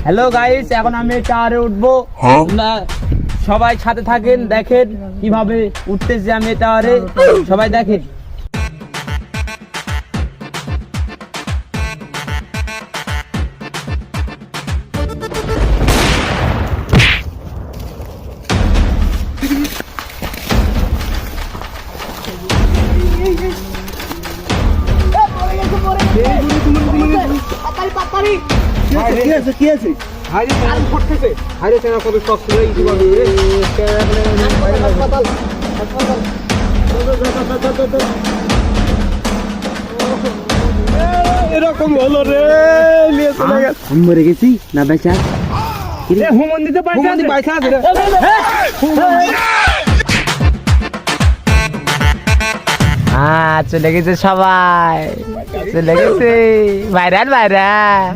Hello guys, এখন আমি টাওয়ারে উঠবো। সবাই সাথে থাকেন, দেখেন কিভাবে উঠতেছি আমি টাওয়ারে। সবাই দেখেন। কি আছে? এরকম হলো রে, নিয়ে চলে গেছে। আমি মরে গেছি না বেচা? হুমন দিতে পাইছা আছে রে। চলে গেছে সবাই, চলে গেছে। Viral viral.